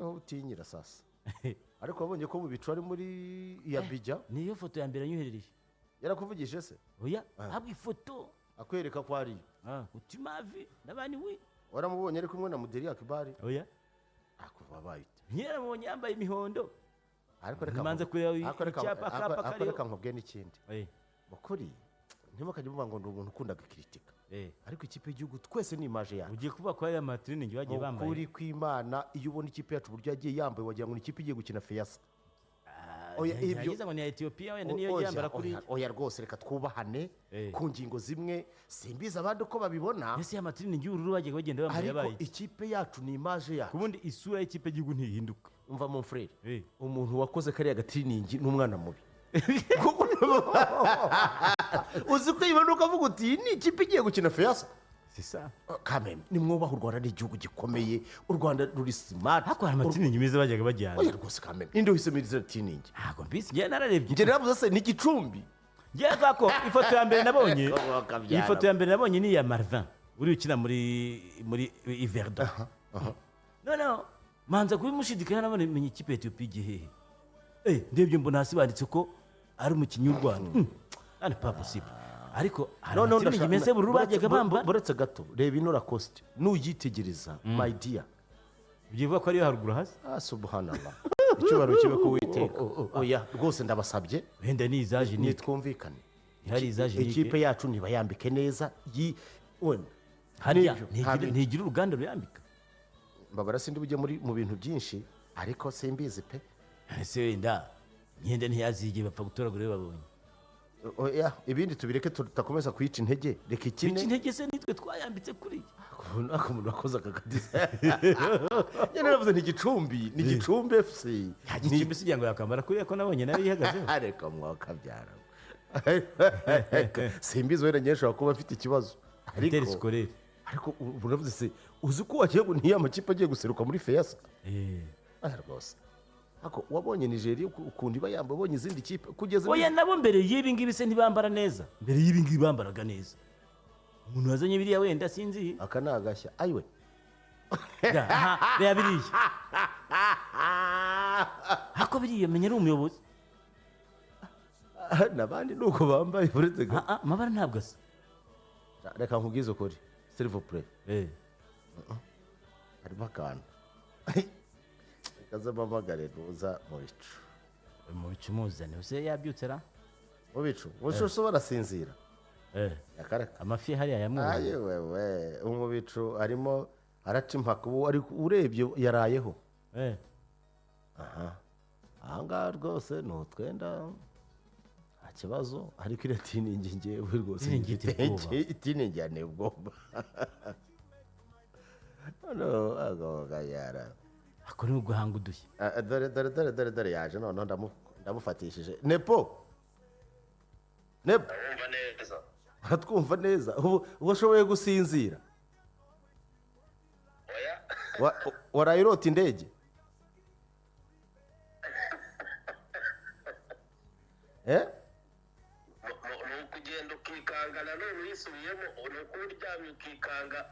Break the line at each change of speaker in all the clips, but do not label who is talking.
noneho utinyira sasa ariko wabonye ko mu bicu ari muri iya bija
niyo foto ya mbere anyoherereje
yarakuvugije se
oya habwa ifoto
akwereka ko ari
utimavi nabani we
waramubonye ari kumwe na Muderi Akibari
oya
akuva bayite
nyiramubonye yambaye imihondo
ariko reka
manze kureba icyapa kapa kariyo
reka nkubwe n'ikindi mukuri ntimukajye muvuga ngo ndi umuntu ukunda gukritika ariko ikipe y'igihugu twese ni image yacu
ugiye kuvuga ko aya matriningi bagiye bambaye
ukuri kw'Imana iyo ubona ikipe yacu uburyo yagiye yambaye wagira ngo ni ikipe igiye gukina feyasa
oya ibyo ngo ni Ethiopia wenda niyo yambara kuri
oya rwose reka twubahane ku ngingo zimwe simbiza abandi uko babibona
ese ya matriningi y'ubururu bagiye bagenda bambaye yabaye
ariko ikipe yacu ni image yacu
kubundi isura y'ikipe y'igihugu ntihinduka
umva mon frère umuntu wakoze kariya gatriningi n'umwana mubi uzi ko ibona ukavuga uti ni ikipe igiye gukina feyasa
sisa
kameme ni mwubaha u Rwanda n'igihugu gikomeye u Rwanda ruri smart
hako hari amatriningi meza bajyaga bajyana
oya rwose kameme ninde uhisemo izo triningi
ntabwo mbisi njye nararebye
njye naravuze se ni Gicumbi
njye kako ifoto ya mbere nabonye ifoto ya mbere nabonye ni ya Marvin uri ukina muri Iverdon no manza kubimushidikanya nabone menye ikipe Ethiopia igihe ndebye mbona hasi banditse ko ari umukinnyi w'u Rwanda ani pas possible ariko hari imeze bururu bajyaga bamba
boretse gato reba ino Lacoste nuyitegereza my dear
bivuga ko ari haruguru hasi
subhanallah icyubaro kibe ko witeka oya rwose ndabasabye
wenda ni izaje
ni twumvikane
hari izaje
ikipe yacu niba yambike neza
hariya ntigira uruganda ruyambika
mbabara sindi bujye mu bintu byinshi ariko simbizi pe
ese wenda nyende ntiyazige bapfa gutoragura babonye
oya ibindi tubireke tutakomeza kuyica intege reka ikine
intege se nitwe twayambitse kuri
ako umuntu wakoze akagadiza nyine navuze ni Gicumbi FC
Gicumbi sigira ngo yakambara kuriya ko nabonye nawe yihagazeho
areka mwakabyara simbizi wenda nyinshi wakuba afite ikibazo ariko uravuze se uzi ko wagiye niyo amakipe agiye guseruka muri feyasa rwose ako wabonye Nigeria ukundi iba yambaye ubonye izindi kipe kugeza
oya nabo mbere y'ibi ngibi se ntibambara neza mbere y'ibi ngibi bambaraga neza umuntu wazanye biriya wenda sinzi
aka ni agashya ayiwe
reba biriya hako biriya menya ari umuyobozi
n'abandi nuko bambaye uretse
amabara ntabwo asa
reka nkubwize ukuri s'il vous plaît harimo akantu kaza mpamagare nuza mu bicu
muzane use yabyutse ra
mu bicu ushobora barasinzira
amafi hariya yamwuye
ayewewe mu bicu arimo araca impaka urebye yarayeho ahangaha rwose ni utwenda nta kibazo ariko iriya tiningi ngewe rwose itiningi yane ubwoba noneho agahogayara
ako ni uguhanga udushya
dore yaje noneho ndamufatishije nepo uratwumva neza ubu ushoboye gusinzira waraye urota indege
ni ukugenda ukikanga nanone uyisubiyemo ni ukuba uryamye ukikanga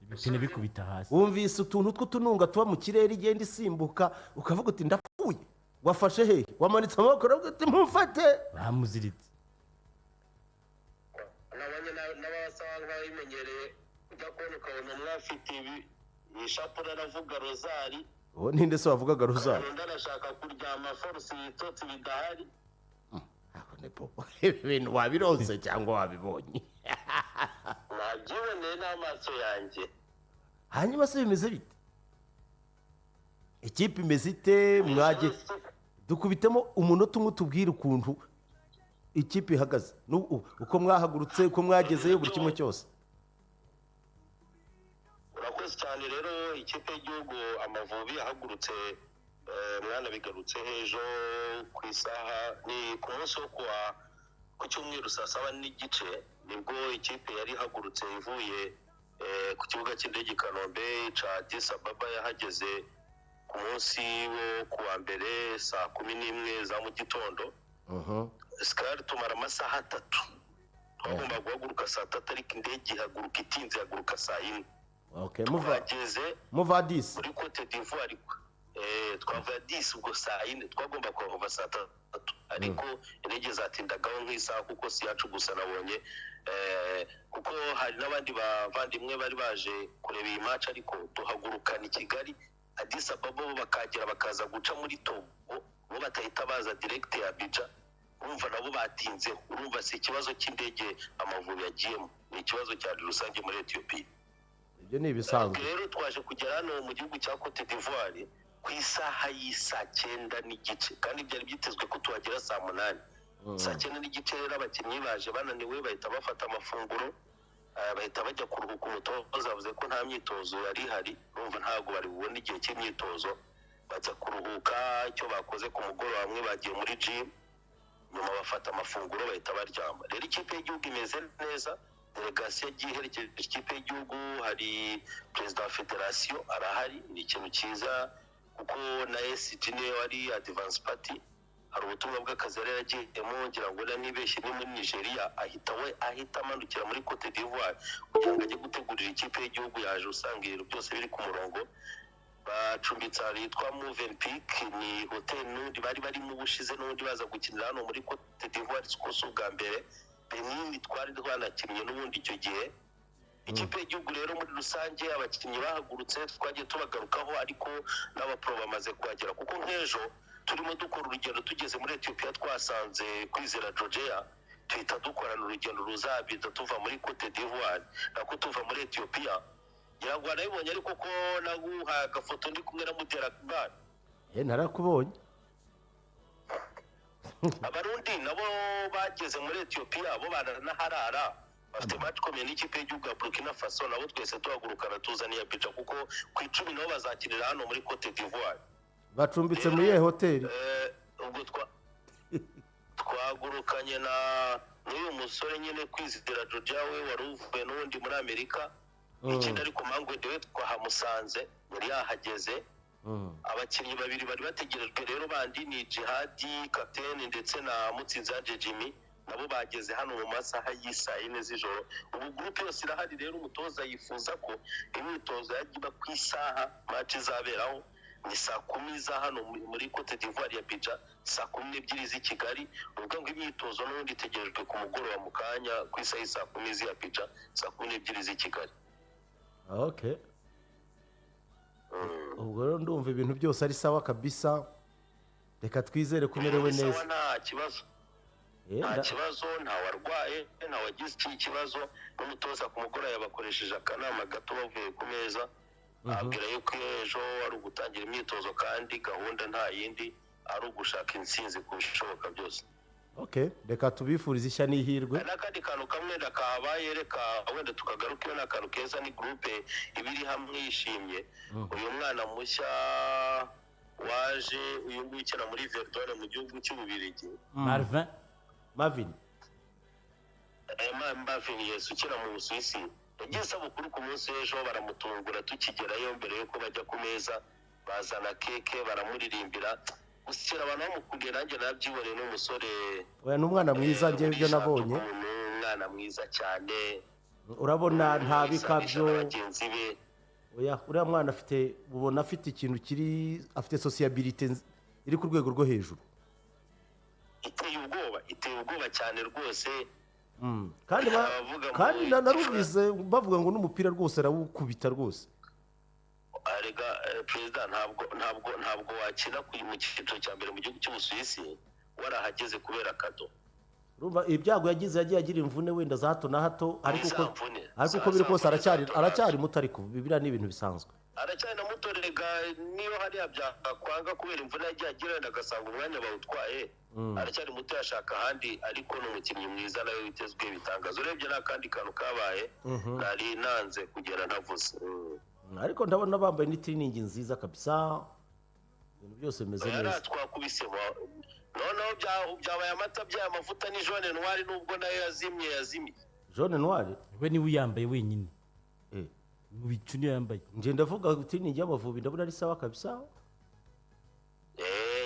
ibipine bikubita hasi
wumvise utuntu tw'utununga tuba mu kirere igenda isimbuka ukavuga uti ndapfuye wafashe hehe wamanitse amaboko uravuga uti mumfate
bamuziritse
nabonye n'abasaba nk'abimenyereye ujya kubona ukabona umwe afite ishapure aravuga rozari
uwo ninde se wavugaga rozari
undi arashaka kuryama force ibitotsi bidahari
ibintu wabironse cyangwa wabibonye
nabyiboneye n'amaso yanjye
hanyuma se bimeze bite ikipe imeze ite mwage dukubitemo umunota umwe tubwire ukuntu ikipe ihagaze uko mwahagurutse uko mwagezeyo buri kimwe cyose
urakoze cyane rero ikipe y'igihugu Amavubi yahagurutse mwana bigarutse ejo ku isaha ni ku munsi wo ku cyumweru saa 7:30 nibwo ikipe yari ihagurutse ivuye ku kibuga cy'indege i Kanombe ca Addis Ababa yahageze ku munsi wo kuwa mbere saa 11 za mu gitondo sikari tumara amasaha 3 twagomba guhaguruka saa 3 ariko indege ihaguruka itinze ihaguruka saa 4
okay muvadisi
muri Cote d'Ivoire twavuye 10 ubwo saa 4 twagomba kuva saa 3 ariko indege zatindagaho nk'isaha kuko si yacu gusa nabonye kuko hari n'abandi bavandimwe bari baje kureba iyi match ariko duhagurukana i Kigali Addis Ababa bakagera bakaza guca muri Togo bo batahita baza direct ya Abidjan urumva nabo batinze urumva si ikibazo cy'indege Amavubi yagiyemo ni ikibazo cya rusange muri Ethiopia
ibyo ni ibisanzwe
rero twaje kugera hano mu gihugu cya Cote d'Ivoire ku isaha y'isa 9:30 kandi byari byitezwe ko tuhagera saa 8 saa 9:30 rero abakinnyi baje bananiwe bahita bafata amafunguro bahita bajya kuruhuka umutoza bavuze ko nta myitozo yari ihari urumva ntago bari bubone igihe cy'imyitozo bajya kuruhuka icyo bakoze ku mugoroba bamwe bagiye muri gym nyuma bafata amafunguro bahita baryama rero ikipe y'igihugu imeze neza delegation yagiye iherekeje ikipe y'igihugu hari perezida wa federation arahari ni ikintu cyiza kuko na SG niyo wari advance party hari ubutumwa bw'akazi rero yagiyemo ngira ngo nibeshye ni muri Nigeria ahita amanukira muri Cote d'Ivoire kugira ngo ajye gutegurira ikipe y'igihugu yaje usanga ibintu byose biri ku murongo bacumbitse ahitwa Movenpick ni hotel n'undi bari mu bushize n'undi baza gukinira hano muri Cote d'Ivoire sikoso bwa mbere Benin twari twanakinnye n'ubundi icyo gihe ikipe y'igihugu rero muri rusange abakinnyi bahagurutse twagiye tubagarukaho ariko n'abapro bamaze kuhagera kuko nk'ejo turimo dukora urugendo tugeze muri Ethiopia twasanze Kwizera Georgia tuhita dukorana urugendo ruzabida tuva muri Cote d'Ivoire nako tuva muri Ethiopia yagwa nabibonye ariko ko naguha agafoto ndi kumwe na Mutera Akbar
narakubonye
abarundi nabo bageze muri Ethiopia bo baranaharara bafite match komeye n'ikipe y'igihugu ya Burkina Faso nabo twese tuhagurukana tuzaniye Abidjan kuko ku 10 nabo bazakinira hano muri Cote d'Ivoire
bacumbitse muri iyo hoteli
ubwo twagurukanye na n'uyu musore nyine Kwizera Georgia we wari uvuye n'undi muri Amerika ikindi ariko mangwe dewe twahamusanze yari yahageze abakinnyi babiri bari bategerejwe rero bandi ni Jihadi kapiteni ndetse na Mutsinzanje Jimmy nabo bageze hano mu masaha y'isa 4 z'ijoro ubu groupe yose irahari rero umutoza yifuza ko imyitozo yagiba ku isaha match izaberaho ni saa 10 za hano muri Cote d'Ivoire ya Abidjan saa 12 z'i Kigali ubwo ngo imyitozo n'undi itegerejwe ku mugoroba mu kanya ku isaha y'isa 10 z'i Abidjan saa 12 z'i Kigali
okay ubwo rero ndumva ibintu byose ari sawa kabisa reka twizere ko umerewe neza
nta kibazo nta kibazo nta warwaye nta wagize ikibazo n'umutoza ku mugoroba yabakoresheje akanama gato bavuye ku meza abwira yuko ejo ari ugutangira imyitozo kandi gahunda nta yindi ari ugushaka intsinzi ku bishoboka byose
okay reka tubifurize ishya n'ihirwe
n'akandi kantu kamwe ndakabaye reka wenda tukagaruka iyo n'akantu keza ni groupe ibiri hamwe yishimye uyu mwana mushya waje uyu nguyu ukina muri Verdone mu gihugu cy'Ububirigi
Marvin
Yesu ukina mu Busuwisi yagiye isabukuru ku munsi w'ejo baramutungura tukigerayo mbere yuko bajya ku meza bazana keke baramuririmbira gushyira abantu bamukuriye nanjye nabyiboneye n'umusore
oya n'umwana mwiza njye ibyo nabonye
umwana mwiza cyane
urabona nta bikabyo oya uriya mwana afite ubona afite ikintu kiri afite sociabilité iri ku rwego rwo hejuru
iteye ubwoba cyane rwose
kandi narubize bavuga ngo n'umupira rwose arawukubita rwose
arega perezida ntabwo wakina mu cyiciro cya mbere mu gihugu cy'Ubusuwisi warahageze kubera kado
urumva ibyago yagize yagiye agira imvune wenda za hato na hato ariko uko biri kose aracyari muto ariko bibira ni ibintu bisanzwe
aracyari na muto rega niyo hariya byakwanga kubera imvune yagiye agira wenda agasanga umwanya bawutwaye aracyari muto yashaka ahandi ariko ni umukinnyi mwiza nawe witezwe bitangaza urebye n'akandi kantu kabaye nari nanze kugera ntavuze
ariko ndabona bambaye n'itiriningi nziza kabisa ibintu byose bimeze neza
twakubisemo noneho byabaye amata by'aya mavuta ni jaune noire nubwo nayo yazimye
jaune noire
we niwe uyambaye wenyine mu bicu niyo yambaye
nje ndavuga itiriningi y'Amavubi ndabona ari sawa kabisa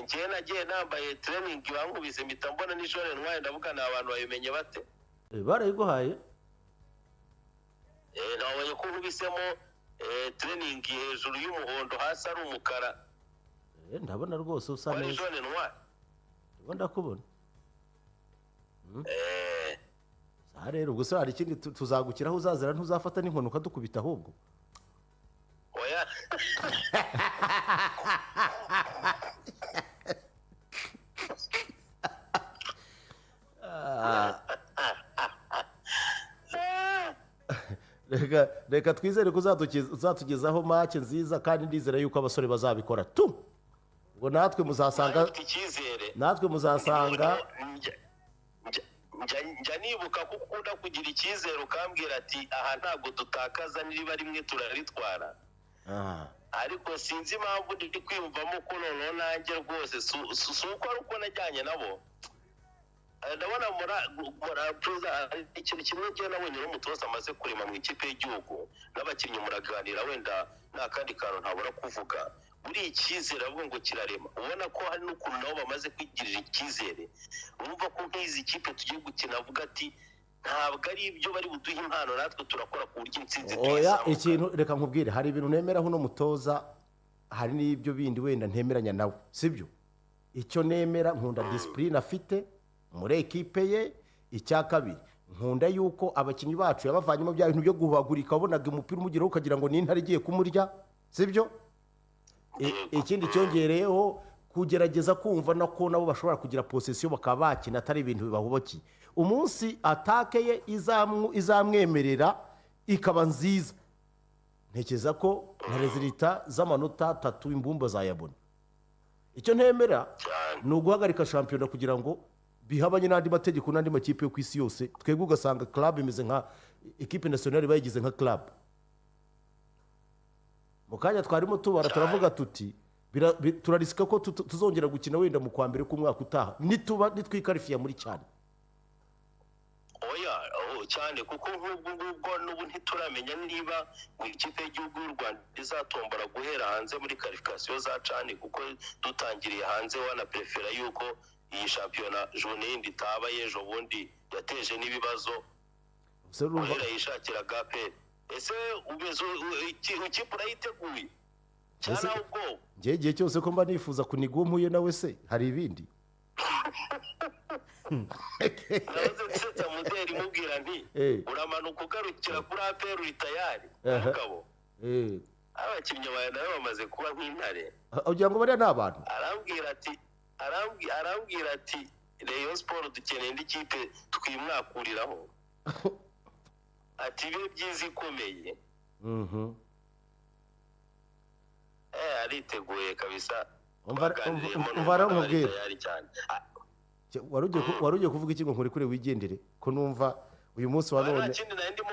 njye nagiye nambaye training bankubise mpita mbona ni jaune noire ndavuga ni abantu babimenye bate
barayiguhaye
nabonye ko nkubisemo training hejuru y'umuhondo hasi ari umukara
ndabona rwose usa
wari
neza
jaune noir
ndakubona rero gusa hari ikindi tuzagukiraho uzazira ntuzafata n'inkoni ukadukubita ahubwo
oya
reka twizere ko uzatugezaho make nziza kandi ndizera yuko abasore bazabikora ngo natwe muzasanga
njya nibuka ko ukunda kugira icyizere ukambwira ati aha ntabwo dutakaza niba rimwe turaritwara ariko sinzi impamvu ndi kwiyumvamo ko noneho nanjye rwose si uko ari uko najyanye nabo ndabona ikintu kimwe ngewe nabonye n'umutoza amaze kurema mu ikipe y'igihugu n'abakinnyi muraganira wenda nta kandi kantu ntabura kuvuga buriya icyizere avuga ngo kirarema ubona ko hari n'ukuntu nabo bamaze kwigirira icyizere urumva ko nk'izi kipe tugiye gukina avuga ati ntabwo ari ibyo bari buduhe impano natwe turakora ku buryo intsinzi
oya ikintu reka nkubwire hari ibintu nemeraho uno mutoza hari n'ibyo bindi wenda ntemeranya nawe sibyo icyo nemera nkunda disipurine afite muri ekipe ye icya kabiri nkunda yuko abakinnyi bacu yabavanyemo bya bintu byo guhagurika wabonaga umupira umugeraho ukagira ngo ni intare igiye kumurya sibyo ikindi cyongereyeho kugerageza kumva ko nabo bashobora kugira posesiyo bakaba bakina atari ibintu bibahubakiye umunsi atake ye izamwemerera ikaba nziza ntekereza ko na rezilita z'amanota 3 imbumba zayabona icyo ntemera ni uguhagarika shampiyona kugira ngo bihabanye n'andi mategeko n'andi makipe yo ku isi yose twebwe ugasanga club imeze nka equipe nationale bayigize nka club mu kanya twarimo tubara turavuga tuti turarisika ko tuzongera gukina wenda mu kwa mbere k'umwaka utaha nitwikarifiya muri cyane
oya cyane kuko nk'ubwo n'ubu ntituramenya niba ikipe y'igihugu y'u Rwanda izatombora guhera hanze muri karifikasiyo za cyane kuko dutangiriye hanze wanaprefera yuko iyi shampiyona jone yindi itaba y'ejo bundi yateje n'ibibazo guhera yishakira gape ese ikipe urayiteguye cyane ahubwo
njye igihe cyose ko mba nifuza kuniga uwo mpuye nawe se hari ibindi
nabaze gusetsa muderi mubwira nti uramanuka ugarukira kuri aperi uri tayari umugabo abakinnyi bawe nawe bamaze kuba nk'intare
ugira ngo bariya ni abantu
arambwira ati Rayon Sport dukeneye indi kipe twimwakuriraho ati bibe byiza ikomeye ariteguye kabisa
umva ramubwira wari ugiye kuvuga iki ngo nkore kure wigendere ko numva uyu munsi wa none
nta kindi nari ndimo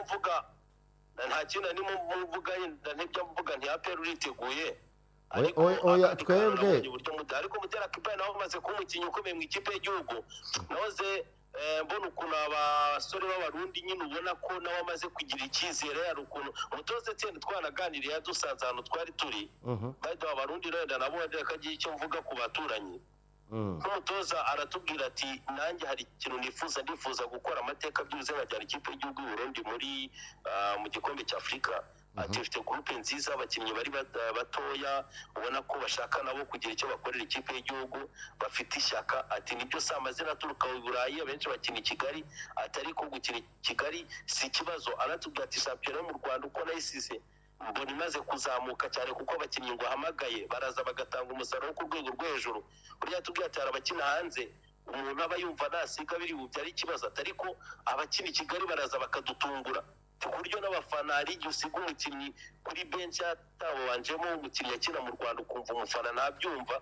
mvuga ntibyo mvuga ntiyapera uriteguye
oya twebwe
ariko mutera kipa nawe umaze kuba umukinnyi ukomeye mu ikipe y'igihugu nahoze mbona ukuntu abasore b'abarundi nyine ubona ko nawe amaze kugira icyizere hari ukuntu umutoza tsinda twanaganiriye yadusanze ahantu twari turi baduha abarundi wenda nabo akagira icyo mvuga ku baturanyi nk'umutoza aratubwira ati nanjye hari ikintu ndifuza gukora amateka byuze nkajyana ikipe y'igihugu y'Uburundi mu gikombe cya Afurika ati ufite gurupe nziza abakinnyi bari batoya ubona ko bashaka nabo kugira icyo bakorera ikipe y'igihugu bafite ishyaka ati nibyo si amazina aturuka mu Burayi abenshi bakina i Kigali atari ko gukina i Kigali si ikibazo aratubwira ati shampiyona yo mu Rwanda uko nayisize mbona imaze kuzamuka cyane kuko abakinnyi ngo ahamagaye baraza bagatanga umusaruro ku rwego rwo hejuru burya tubwira ati hari abakina hanze umuntu aba yumva nasiga biri bubyara ikibazo atari ko abakina i Kigali baraza bakadutungura ku buryo n'abafana hari igihe usiga umukinnyi kuri benshi atabanjemo umukinnyi akina mu Rwanda ukumva umufana ntabyumva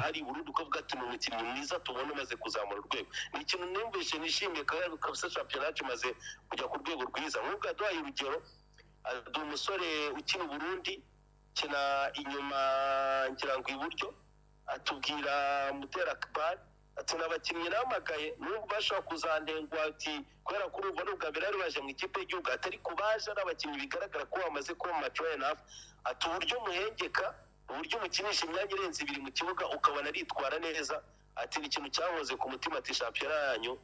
hari Burundi ukavuga ati ni umukinnyi mwiza tubona umaze kuzamura urwego ni ikintu numvise nishimiye kabisa shampiyona yacu imaze kujya ku rwego rwiza nk'ubwo yaduhaye urugero ndi umusore ukina i Burundi kina inyuma ngira ngo iburyo atubwira Mutera Akbar ati n'abakinnyi namagaye n'ubwo bashobora kuzandengwa ati kubera ko urumva n'ubwa mbere bari baje mu ikipe y'igihugu atari ko baje ari abakinnyi bigaragara ko bamaze kuba mature enough ati uburyo muhengeka uburyo mukinisha imyanya irenze 2 mu kibuga ukabona aritwara neza ati ni ikintu cyahoze ku mutima ati shampiyona yanyu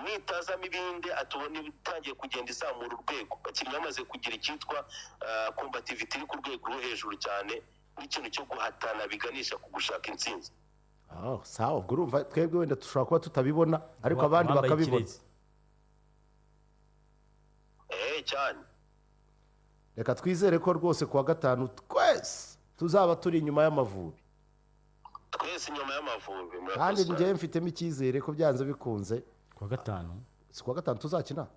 nitazamo ibindi atubona itangiye kugenda izamura urwego abakinnyi bamaze kugira icyitwa combativity iri ku rwego rwo hejuru cyane n'ikintu cyo guhatana biganisha ku gushaka intsinzi.
Sawa ubwo urumva twebwe wenda dushobora kuba tutabibona ariko abandi bakabibona.
Cyane
reka twizere ko rwose kuwa gatanu twese tuzaba turi inyuma y'Amavubi,
twese inyuma y'Amavubi.
kandi njyewe mfitemo icyizere ko byanze bikunze
kuwa gatanu,
si kuwa gatanu tuzakina.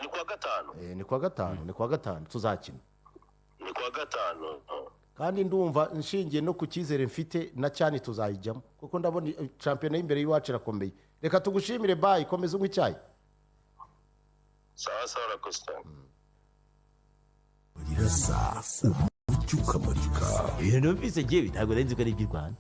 Ni kuwa gatanu.
Ni kuwa gatanu tuzakina.
Ni kuwa gatanu.
kandi ndumva nshingiye no ku cyizere mfite na cyane tuzayijyamo kuko ndabona shampiyona y'imbere y'iwacu irakomeye. Reka tugushimire, bayi, komeza unywe icyayi.
Sawa sawa Costa.
Irasa umucyo ukamurika. Ibintu numvise ngewe ntabwo nari nzi ko ari iby'u Rwanda.